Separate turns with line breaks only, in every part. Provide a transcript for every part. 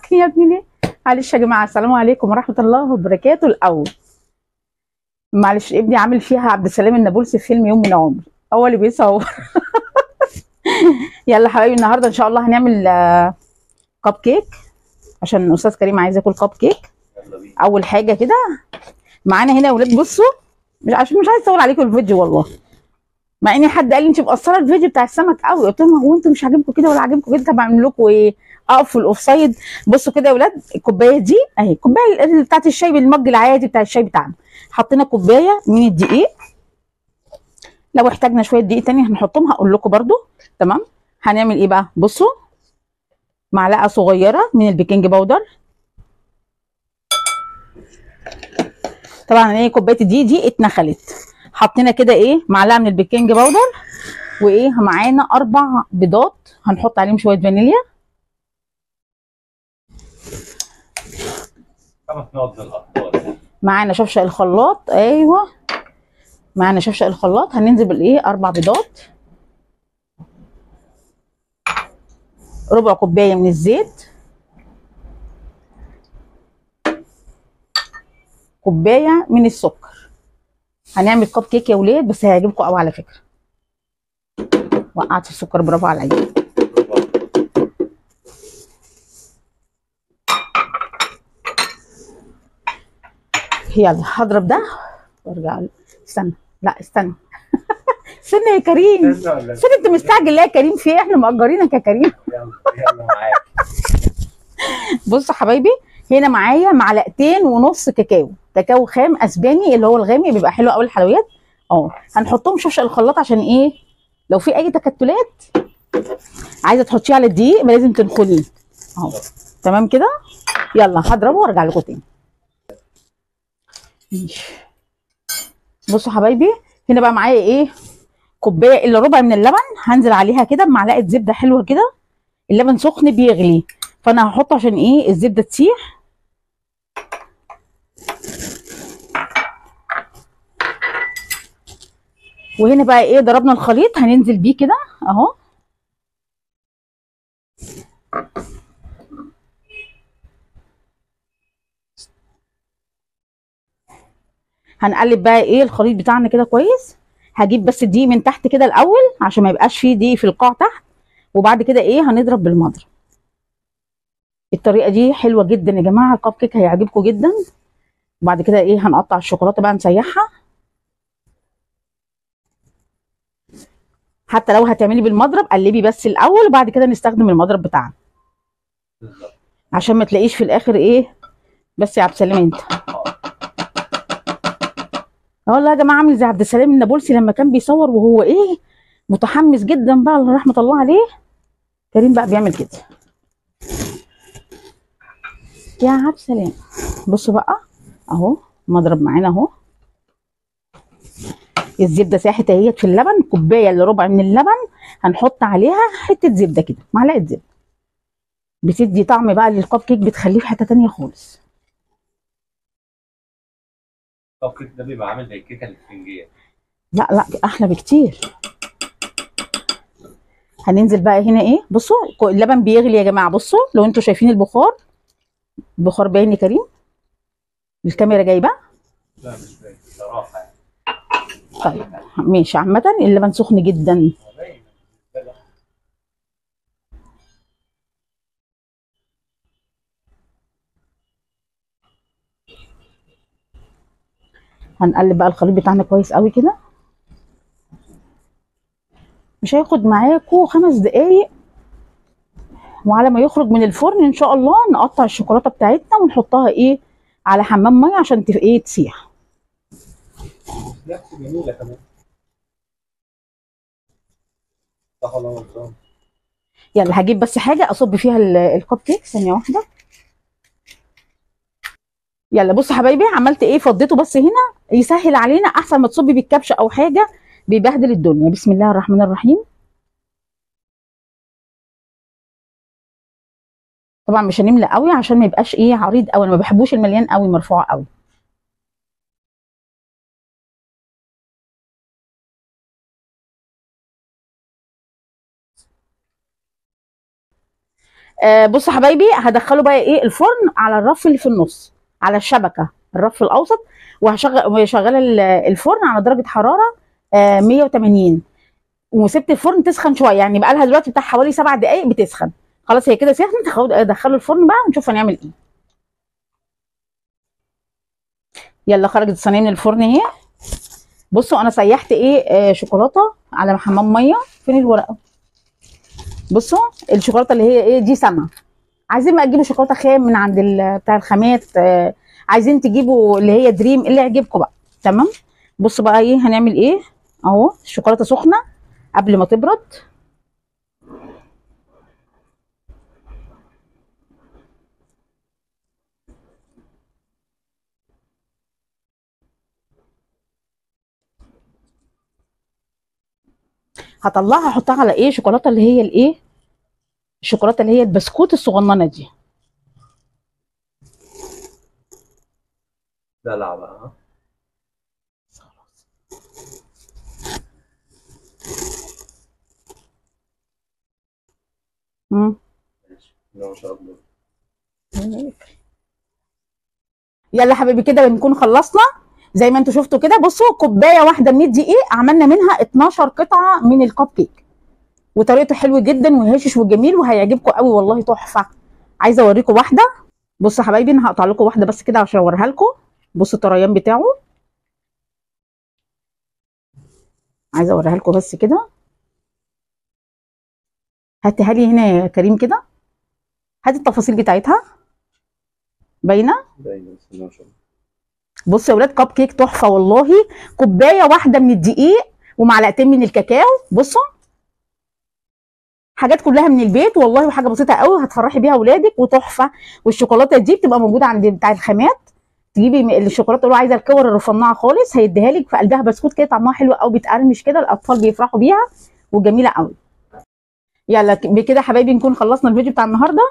ساكن يا ابني ليه؟ معلش يا جماعه، السلام عليكم ورحمه الله وبركاته. الاول معلش ابني عامل فيها عبد السلام النابلسي في فيلم يوم من عمري، هو اللي بيصور. يلا حبايبي، النهارده ان شاء الله هنعمل كب كيك عشان الاستاذ كريم عايز ياكل كب كيك. اول حاجه كده معانا هنا يا ولاد، بصوا مش عايز اطول عليكم الفيديو والله، مع ان حد قال لي انت مقصره الفيديو بتاع السمك قوي، قلت لهم هو انتوا مش عاجبكم كده ولا عاجبكم كده؟ طب اعمل لكم ايه؟ اقف في الاوفسايد. بصوا كده يا ولاد، الكوبايه دي اهي، الكوبايه بتاعت الشاي بالمج العادي بتاع الشاي بتاعنا، حطينا كوبايه من الدقيق. لو احتاجنا شويه دقيق تاني هنحطهم، هقول لكم برده. تمام. هنعمل ايه بقى؟ بصوا، معلقه صغيره من البيكنج باودر. طبعا ايه، كوبايه الدقيق دي اتنخلت، حطينا كده ايه معلقه من البيكنج باودر، وايه معانا 4 بيضات هنحط عليهم شويه فانيليا.
5 نقط للاطفال.
معانا شفشق الخلاط، ايوه معانا شفشق الخلاط. هننزل بالايه 4 بيضات، ربع كوبايه من الزيت، كوبايه من السكر. هنعمل كب كيك يا ولاد، بس هيعجبكم قوي على فكره. وقعت السكر، برافو عليا. يلا هضرب ده وارجع استنى، لا استنى. استنى يا كريم، استنى انت مستعجل ليه يا كريم؟ في ايه؟ احنا مأجرينك يا كريم.
يلا معاك.
بصوا حبايبي، هنا معايا 2.5 معلقة كاكاو خام اسباني، اللي هو الغامق بيبقى حلو قوي الحلويات. هنحطهم شفشق الخلاط عشان ايه؟ لو في اي تكتلات عايزه تحطيه على الدقيق ما لازم تنخليه اهو. تمام كده. يلا هضربه وارجع لكم تاني. ماشي. بصوا حبايبي، هنا بقى معايا ايه، كوبايه الا ربع من اللبن. هنزل عليها كده بمعلقه زبده حلوه كده. اللبن سخن بيغلي، فانا هحطه عشان ايه الزبده تسيح. وهنا بقى ايه ضربنا الخليط، هننزل بيه كده اهو. هنقلب بقى ايه الخليط بتاعنا كده كويس. هجيب بس الدقيق من تحت كده الاول عشان ما يبقاش فيه دقيق في القاع تحت، وبعد كده ايه هنضرب بالمضرب. الطريقه دي حلوه جدا يا جماعه، الكب كيك هيعجبكم جدا. وبعد كده ايه هنقطع الشوكولاته بقى نسيحها. حتى لو هتعملي بالمضرب قلبي بس الاول، وبعد كده نستخدم المضرب بتاعنا عشان ما تلاقيش في الاخر ايه. بس يا عبد السلام انت، والله يا جماعه عامل زي عبد السلام النابلسي لما كان بيصور وهو ايه متحمس جدا بقى، رحمه الله عليه. كريم بقى بيعمل كده يا عبد السلام. بصوا بقى اهو، مضرب معانا اهو. الزبده ساحت اهيت في اللبن، كوبايه الا ربع من اللبن. هنحط عليها حته زبده كده، معلقه زبده، بتدي طعم بقى للكب كيك، بتخليه في حته تانيه خالص.
الكب ده بيبقى عامل زي الكيكه الاسفنجيه.
لا لا، احلى بكتير. هننزل بقى هنا ايه، بصوا اللبن بيغلي يا جماعه. بصوا لو انتوا شايفين البخار، البخار باين يا كريم؟ الكاميرا جايبه؟
لا مش باين بصراحه يعني.
طيب ماشي. عامه اللبن سخن جدا.
باين.
هنقلب بقى الخليط بتاعنا كويس قوي كده. مش هياخد معاكم 5 دقايق، وعلى ما يخرج من الفرن ان شاء الله نقطع الشوكولاته بتاعتنا ونحطها ايه على حمام ميه عشان ايه تسيح.
نفس جميله كمان. صح ولا أنا غلطان؟
يلا هجيب بس حاجه اصب فيها الكب كيك، ثانيه واحده. يلا بصوا حبايبي، عملت ايه، فضيته بس هنا يسهل علينا احسن ما تصبي بالكبشه او حاجه بيبهدل الدنيا. بسم الله الرحمن الرحيم. طبعا مش هنملى قوي عشان ما يبقاش ايه عريض قوي، انا ما بحبوش المليان قوي مرفوع قوي. بصوا حبايبي، هدخله بقى ايه الفرن على الرف اللي في النص، على الشبكه الرف الاوسط، وهشغل الفرن على درجه حراره 180، وسبت الفرن تسخن شويه، يعني بقى لها دلوقتي بتاع حوالي 7 دقائق بتسخن. خلاص هي كده سخنت، ادخله الفرن بقى ونشوف هنعمل ايه. يلا خرجت الصينيه من الفرن اهي. بصوا انا سيحت ايه شوكولاته على حمام ميه. فين الورقه؟ بصوا الشوكولاته اللي هي ايه دي سما. عايزين بقى تجيبوا شوكولاته خام من عند بتاع الخامات، عايزين تجيبوا اللي هي دريم اللي يعجبكم بقى. تمام. بصوا بقى ايه هنعمل ايه. اهو الشوكولاته سخنه قبل ما تبرد. هطلعها احطها على ايه شوكولاته اللي هي الايه، الشوكولاته اللي هي البسكوت الصغننه دي.
دلع بقى ها. ماشي ما شاء الله.
يلا حبيبي كده بنكون خلصنا زي ما انتوا شفتوا كده. بصوا كوبايه واحده 100 دقيق عملنا منها 12 قطعه من الكب كيك، وطريقته حلوه جدا وهشش وجميل وهيعجبكم قوي والله تحفه. عايزه اوريكم واحده. بصوا حبايبي انا هقطع لكم واحده بس كده عشان اوريها لكم. بصوا الطريان بتاعه، عايزه اوريها لكم بس كده. هاتها لي هنا يا كريم كده، هات التفاصيل بتاعتها باينه.
باينه بسم الله ما شاء الله.
بصوا يا ولاد كب كيك تحفه والله. كوبايه واحده من الدقيق ومعلقتين من الكاكاو. بصوا حاجات كلها من البيت والله، وحاجه بسيطه قوي هتفرحي بيها اولادك وتحفه. والشوكولاته دي بتبقى موجوده عند بتاع الخامات. تجيبي الشوكولاته اللي عايزه الكور الرفنعه خالص، هيديها لك في قلبها بسكوت كده طعمها حلو قوي بتقرمش كده، الاطفال بيفرحوا بيها وجميله قوي. يلا بكده حبايبي نكون خلصنا الفيديو بتاع النهارده،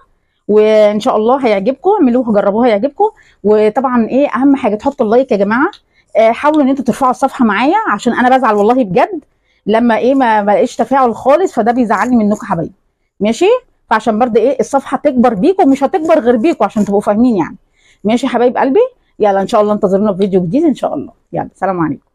وان شاء الله هيعجبكم. اعملوه جربوه هيعجبكم. وطبعا ايه اهم حاجه تحطوا اللايك يا جماعه. حاولوا ان انتوا ترفعوا الصفحه معايا عشان انا بزعل والله بجد لما ايه ما بلاقيش تفاعل خالص، فده بيزعلني منكم حبايبي. ماشي. فعشان برضه ايه الصفحه تكبر بيكم، مش هتكبر غير بيكم عشان تبقوا فاهمين يعني. ماشي يا حبايب قلبي. يلا ان شاء الله انتظرونا في فيديو جديد ان شاء الله. يلا سلام عليكم.